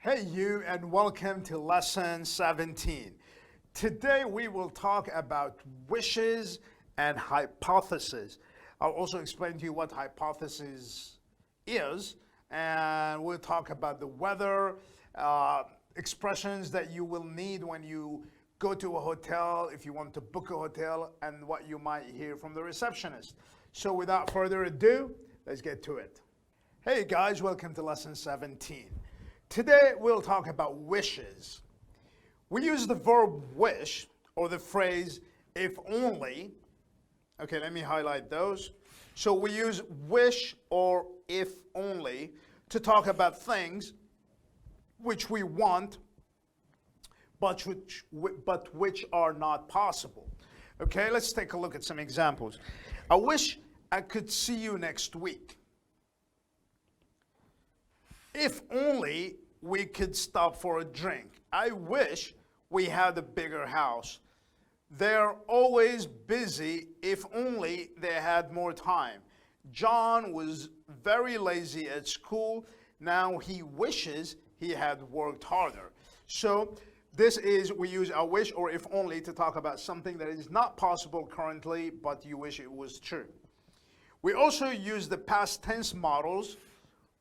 Hey you, and welcome to lesson 17. Today we will talk about wishes and hypotheses. I'll also explain to you what hypothesis is, and we'll talk about the weather, expressions that you will need when you go to a hotel, if you want to book a hotel, and what you might hear from the receptionist. So without further ado, let's get to it. Hey guys, welcome to lesson 17. Today we'll talk about wishes. We use the verb wish or the phrase if only. Okay, let me highlight those. So we use wish or if only to talk about things which we want but which are not possible. Okay, let's take a look at some examples. I wish I could see you next week. If only we could stop for a drink. I wish we had a bigger house. They're always busy. If only they had more time. John was very lazy at school. Now he wishes he had worked harder. So this is, we use I wish or if only to talk about something that is not possible currently, but you wish it was true. We also use the past tense models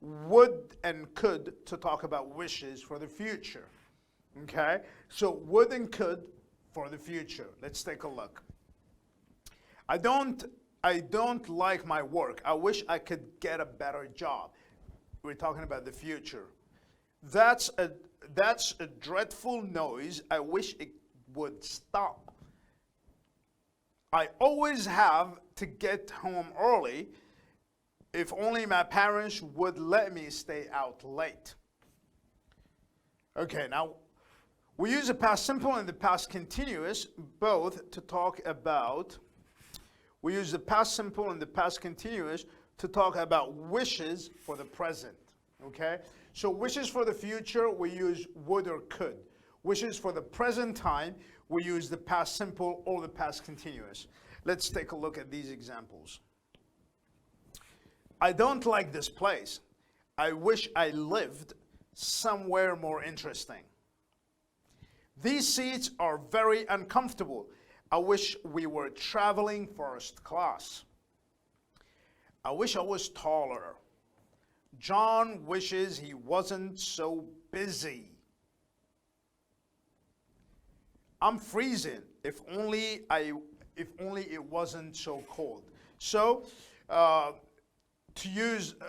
would and could to talk about wishes for the future. Okay, so would and could for the future. Let's take a look. I don't like my work. I wish I could get a better job. We're talking about the future. That's a dreadful noise. I wish it would stop. I always have to get home early. If only my parents would let me stay out late. Okay, now we use the past simple and the past continuous both to talk about, we use the past simple and the past continuous to talk about wishes for the present. Okay, so wishes for the future, we use would or could. Wishes for the present time, we use the past simple or the past continuous. Let's take a look at these examples. I don't like this place. I wish I lived somewhere more interesting. These seats are very uncomfortable. I wish we were traveling first class. I wish I was taller. John wishes he wasn't so busy. I'm freezing. If only it wasn't so cold. So,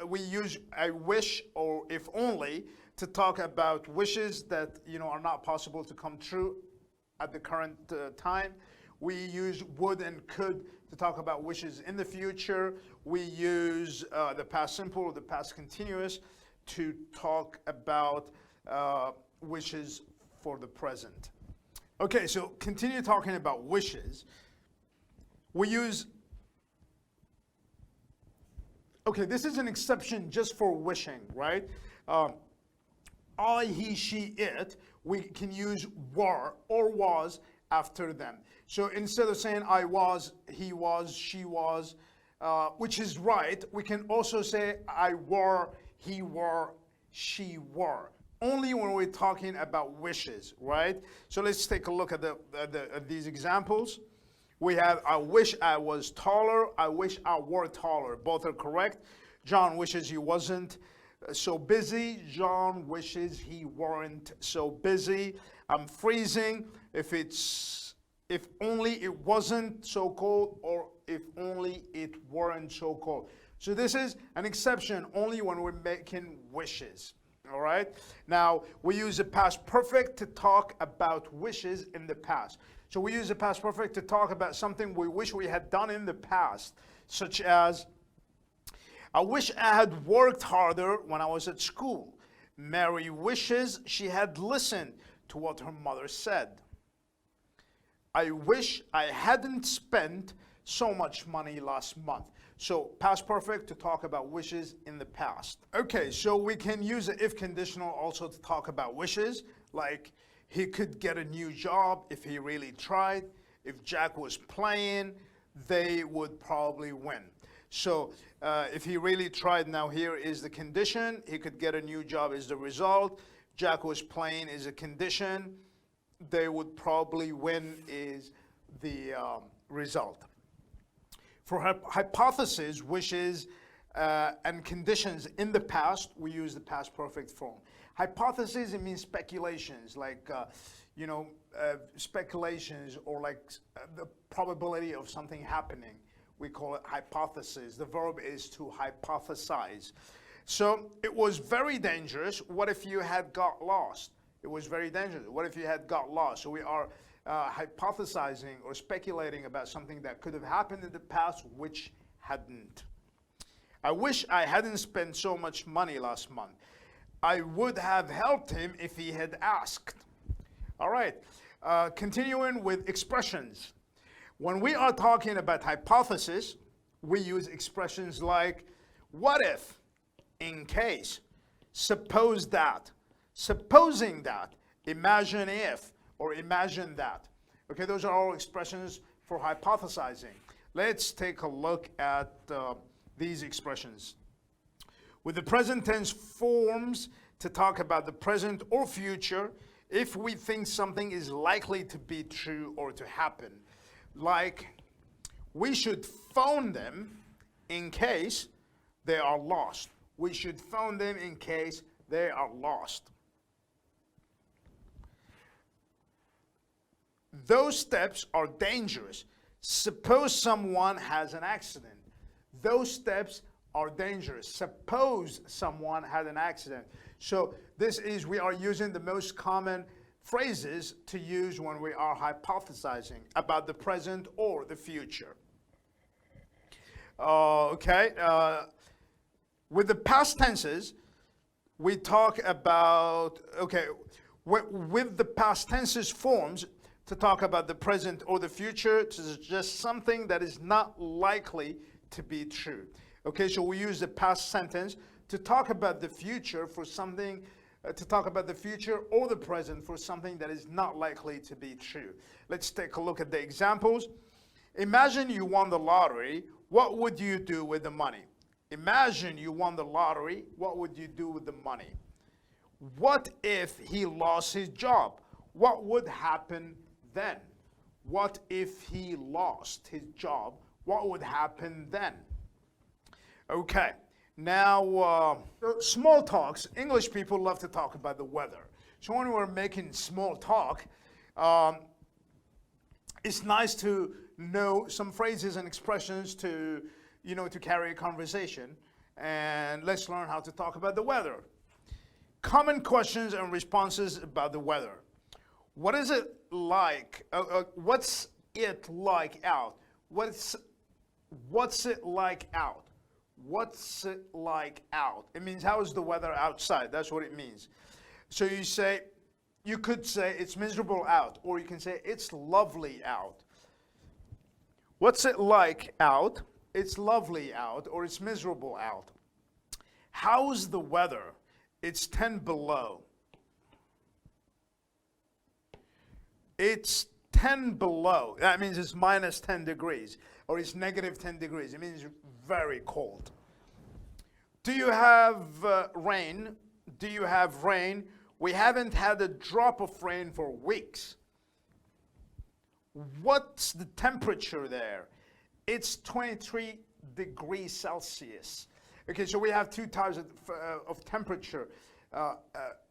we use I wish or if only to talk about wishes that are not possible to come true at the current time. We use would and could to talk about wishes in the future. We use the past simple or the past continuous to talk about wishes for the present. Okay, so continue talking about wishes. We use okay, this is an exception just for wishing, right? I, he, she, it, we can use were or was after them. So instead of saying I was, he was, she was, which is right, we can also say I were, he were, she were. Only when we're talking about wishes, right? So let's take a look at these examples. We have, I wish I was taller. I wish I were taller. Both are correct. John wishes he wasn't so busy. John wishes he weren't so busy. I'm freezing. If only it wasn't so cold, or if only it weren't so cold. So this is an exception only when we're making wishes. All right. Now we use the past perfect to talk about wishes in the past. So we use the past perfect to talk about something we wish we had done in the past, such as, I wish I had worked harder when I was at school. Mary wishes she had listened to what her mother said. I wish I hadn't spent so much money last month. So past perfect to talk about wishes in the past. Okay, so we can use the if conditional also to talk about wishes, like he could get a new job if he really tried. If Jack was playing, they would probably win. So if he really tried, now here is the condition. He could get a new job is the result. Jack was playing is a condition. They would probably win is the result. For hypotheses, wishes, and conditions in the past, we use the past perfect form. Hypotheses, it means speculations, like, speculations, or like the probability of something happening. We call it hypothesis. The verb is to hypothesize. So it was very dangerous. What if you had got lost? It was very dangerous. What if you had got lost? So we are hypothesizing or speculating about something that could have happened in the past which hadn't. I wish I hadn't spent so much money last month. I would have helped him if he had asked. All right, continuing with expressions. When we are talking about hypothesis, we use expressions like what if, in case, suppose that, supposing that, imagine if, or imagine that. Okay, those are all expressions for hypothesizing. Let's take a look at these expressions. With the present tense forms to talk about the present or future, if we think something is likely to be true or to happen. Like, we should phone them in case they are lost. We should phone them in case they are lost. Those steps are dangerous. Suppose someone has an accident. Those steps are dangerous. Suppose someone had an accident. So this is, we are using the most common phrases to use when we are hypothesizing about the present or the future. With the past tenses, we talk about, with the past tenses forms to talk about the present or the future to suggest something that is not likely to be true. Okay, so we use the past sentence to talk about the future for something, to talk about the future or the present for something that is not likely to be true. Let's take a look at the examples. Imagine you won the lottery. What would you do with the money? Imagine you won the lottery. What would you do with the money? What if he lost his job? What would happen then? What if he lost his job? What would happen then? Okay, now small talks. English people love to talk about the weather. So when we're making small talk, it's nice to know some phrases and expressions to, to carry a conversation. And let's learn how to talk about the weather. Common questions and responses about the weather. What is it like? What's it like out? What's it like out? What's it like out? It means how is the weather outside? That's what it means. So you could say it's miserable out, or you can say it's lovely out. What's it like out? It's lovely out, or it's miserable out. How's the weather? It's 10 below. It's 10 below. That means it's minus 10 degrees, or it's negative 10 degrees. It means very cold. Do you have rain? Do you have rain? We haven't had a drop of rain for weeks. What's the temperature there? It's 23 degrees Celsius. Okay, so we have two types of temperature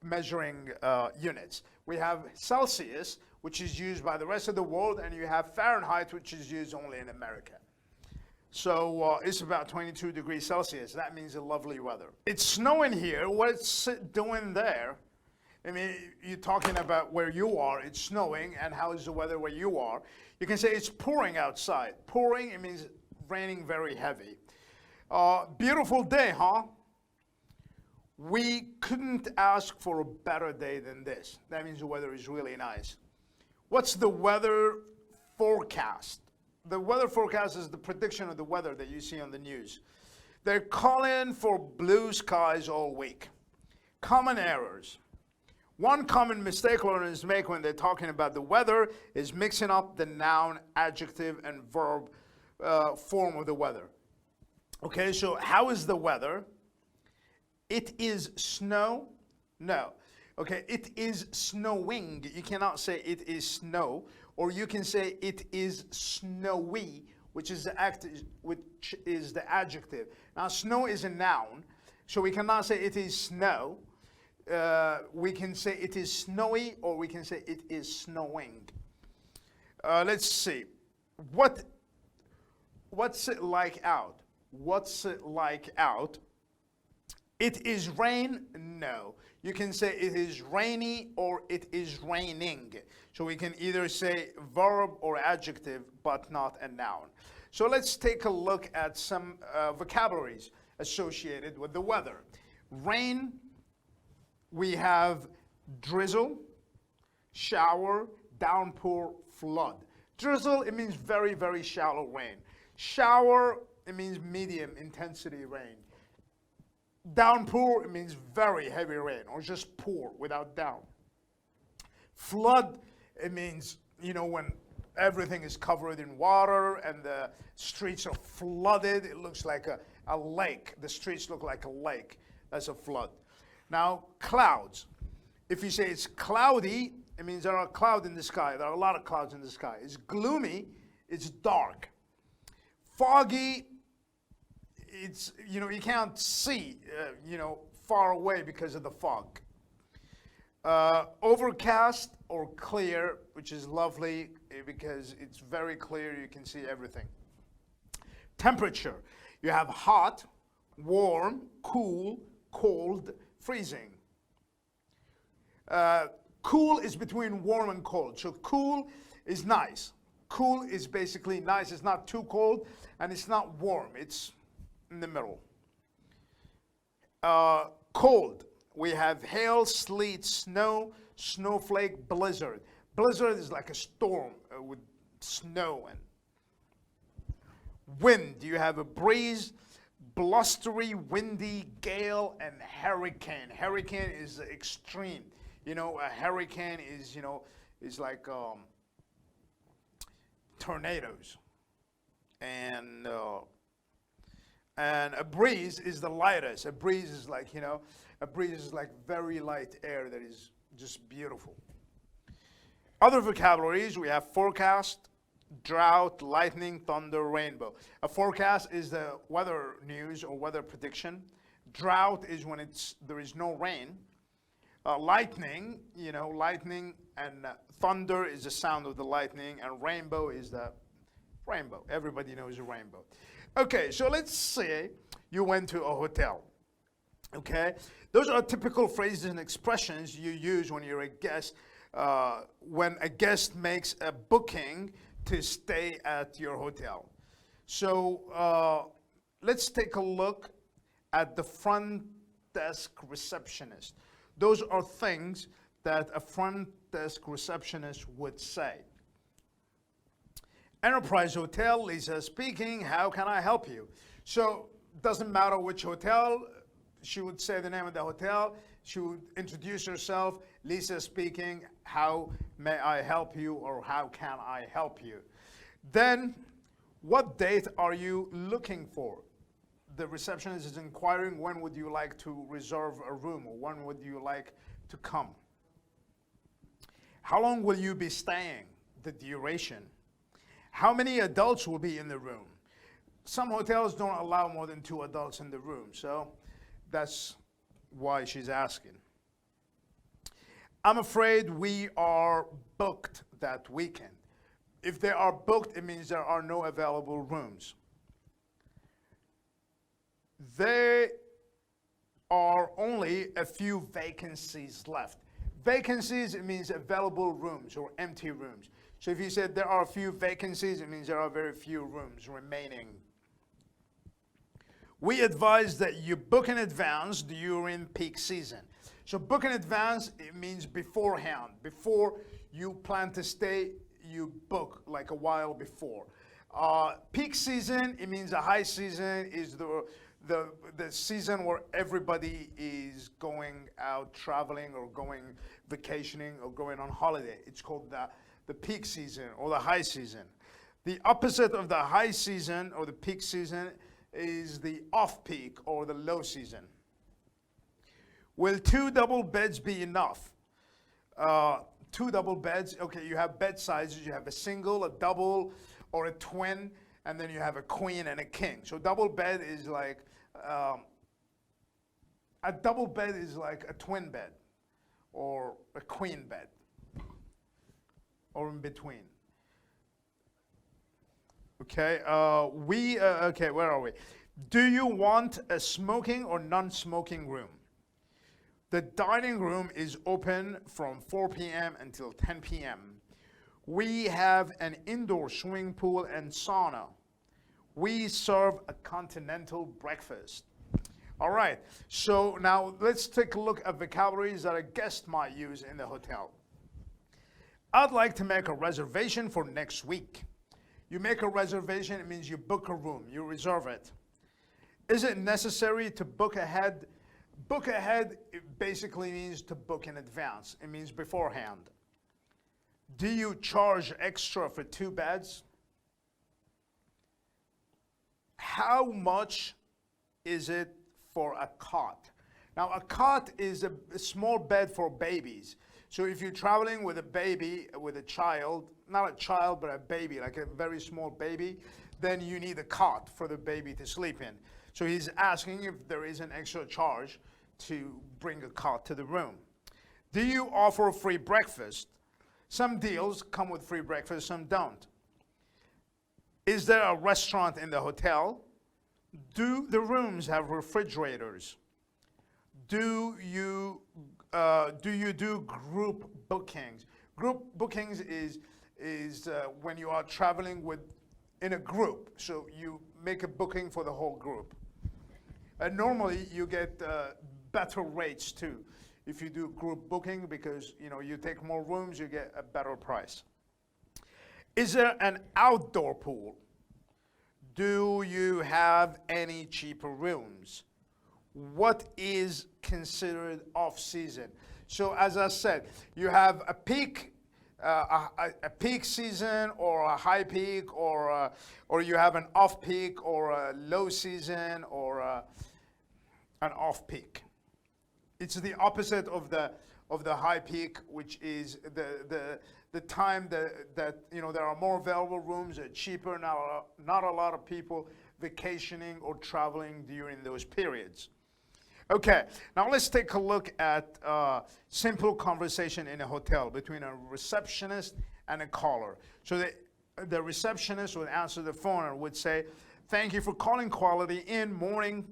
measuring units. We have Celsius, which is used by the rest of the world, and you have Fahrenheit, which is used only in America. So it's about 22 degrees Celsius. That means a lovely weather. It's snowing here. What's it doing there? I mean, you're talking about where you are. It's snowing, and how is the weather where you are? You can say it's pouring outside. Pouring, it means raining very heavy. Beautiful day, huh? We couldn't ask for a better day than this. That means the weather is really nice. What's the weather forecast? The weather forecast is the prediction of the weather that you see on the news. They're calling for blue skies all week. Common errors. One common mistake learners make when they're talking about the weather is mixing up the noun, adjective, and verb form of the weather. Okay, so how is the weather? It is snow? No. Okay, it is snowing. You cannot say it is snow, or you can say it is snowy, which is the adjective. Now, snow is a noun, so we cannot say it is snow. We can say it is snowy, or we can say it is snowing. Let's see. What's it like out? What's it like out? It is rain? No. You can say it is rainy or it is raining. So we can either say verb or adjective, but not a noun. So let's take a look at some vocabularies associated with the weather. Rain, we have drizzle, shower, downpour, flood. Drizzle, it means very, very shallow rain. Shower, it means medium intensity rain. Downpour, it means very heavy rain, or just pour without down. Flood, it means, when everything is covered in water and the streets are flooded, it looks like a lake. The streets look like a lake. That's a flood. Now, clouds. If you say it's cloudy, it means there are clouds in the sky. There are a lot of clouds in the sky. It's gloomy, it's dark. Foggy, it's, you can't see, far away because of the fog. Overcast or clear, which is lovely because it's very clear, you can see everything. Temperature, you have hot, warm, cool, cold, freezing. Cool is between warm and cold. So cool is nice. Cool is basically nice. It's not too cold and it's not warm. It's in the middle. Cold. We have hail, sleet, snow, snowflake, blizzard. Blizzard is like a storm with snow and wind. You have a breeze, blustery, windy, gale, and hurricane. Hurricane is extreme. A hurricane is like tornadoes. And a breeze is the lightest. A breeze is like, very light air that is just beautiful. Other vocabularies, we have forecast, drought, lightning, thunder, rainbow. A forecast is the weather news or weather prediction. Drought is when there is no rain. Lightning, lightning and thunder is the sound of the lightning, and rainbow is the rainbow. Everybody knows a rainbow. Okay, so let's say you went to a hotel. Okay, those are typical phrases and expressions you use when you're a guest, when a guest makes a booking to stay at your hotel. So let's take a look at the front desk receptionist. Those are things that a front desk receptionist would say. Enterprise Hotel, Lisa speaking, how can I help you? So doesn't matter which hotel, she would say the name of the hotel, she would introduce herself, Lisa speaking, how may I help you, or how can I help you? Then, what date are you looking for? The receptionist is inquiring, when would you like to reserve a room, or when would you like to come? How long will you be staying? The duration. How many adults will be in the room? Some hotels don't allow more than 2 adults in the room, so that's why she's asking. I'm afraid we are booked that weekend. If they are booked, it means there are no available rooms. There are only a few vacancies left. Vacancies, it means available rooms or empty rooms. So if you said there are a few vacancies, it means there are very few rooms remaining. We advise that you book in advance during peak season. So book in advance, it means beforehand. Before you plan to stay, you book like a while before. Peak season, it means a high season is the season where everybody is going out traveling or going vacationing or going on holiday. It's called the peak season or the high season. The opposite of the high season or the peak season is the off-peak or the low season. Will 2 double beds be enough? 2 double beds, okay, you have bed sizes. You have a single, a double, or a twin, and then you have a queen and a king. So double bed is like, a double bed is like a twin bed or a queen bed or in between. Okay, okay, where are we? Do you want a smoking or non-smoking room? The dining room is open from 4 p.m. until 10 p.m. We have an indoor swimming pool and sauna. We serve a continental breakfast. All right, so now let's take a look at vocabularies that a guest might use in the hotel. I'd like to make a reservation for next week. You make a reservation, it means you book a room, you reserve it. Is it necessary to book ahead? Book ahead, it basically means to book in advance. It means beforehand. Do you charge extra for 2 beds? How much is it for a cot? Now, a cot is a small bed for babies. So if you're traveling with a baby, with a child, not a child, but a baby, like a very small baby, then you need a cot for the baby to sleep in. So he's asking if there is an extra charge to bring a cot to the room. Do you offer free breakfast? Some deals come with free breakfast, some don't. Is there a restaurant in the hotel? Do the rooms have refrigerators? Do you do group bookings? Group bookings is when you are traveling in a group. So you make a booking for the whole group. And normally you get better rates too if you do group booking, because you take more rooms, you get a better price. Is there an outdoor pool? Do you have any cheaper rooms? What is considered off-season? So as I said, you have a peak season, or a high peak, or you have an off-peak, or a low season, or an off-peak. It's the opposite of the high peak, which is the time that there are more available rooms, are cheaper, not a lot of people vacationing or traveling during those periods. Okay, now let's take a look at simple conversation in a hotel between a receptionist and a caller. So the receptionist would answer the phone and would say, "Thank you for calling Quality Inn. Maureen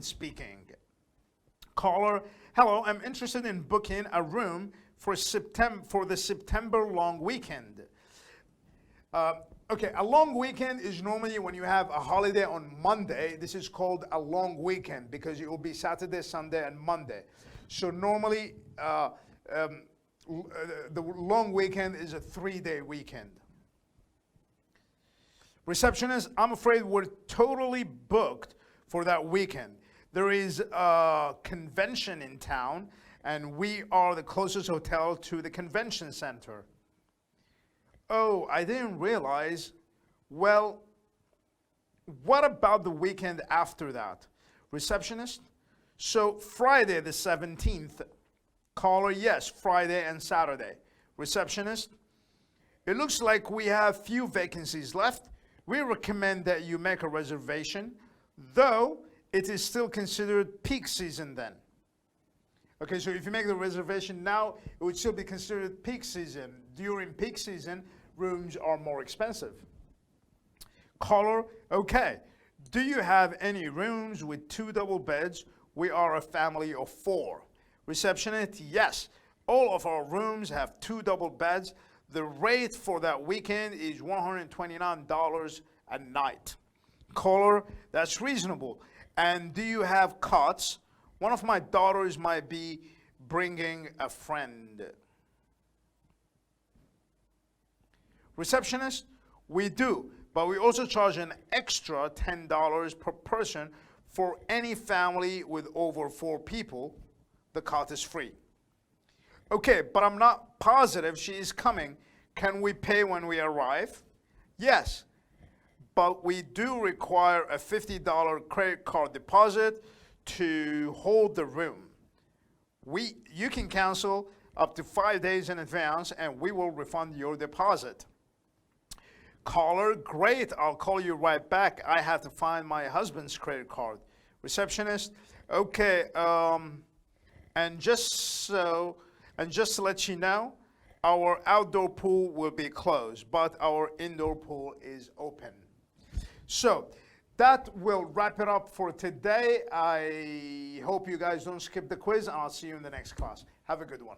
speaking." Caller: "Hello, I'm interested in booking a room for the September long weekend." Okay, a long weekend is normally when you have a holiday on Monday. This is called a long weekend because it will be Saturday, Sunday, and Monday. So normally, the long weekend is a 3-day weekend. Receptionist: "I'm afraid we're totally booked for that weekend. There is a convention in town, and we are the closest hotel to the convention center." "Oh, I didn't realize. Well, what about the weekend after that?" Receptionist: "So Friday the 17th. Caller: "Yes, Friday and Saturday." Receptionist: "It looks like we have few vacancies left. We recommend that you make a reservation, though it is still considered peak season then." Okay, so if you make the reservation now, it would still be considered peak season. During peak season, rooms are more expensive. Caller: "Okay, do you have any rooms with 2 double beds? We are a family of 4. Receptionist: "Yes, all of our rooms have 2 double beds. The rate for that weekend is $129 a night." Caller: "That's reasonable. And do you have cots? One of my daughters might be bringing a friend." Receptionist: "We do, but we also charge an extra $10 per person for any family with over 4 people. The cot is free." "Okay, but I'm not positive she is coming. Can we pay when we arrive?" "Yes, but we do require a $50 credit card deposit to hold the room. You can cancel up to 5 days in advance and we will refund your deposit. Caller, great, I'll call you right back. I have to find my husband's credit card. Receptionist, okay, and just to let you know, our outdoor pool will be closed, but our indoor pool is open. So that will wrap it up for today. I hope you guys don't skip the quiz, and I'll see you in the next class. Have a good one.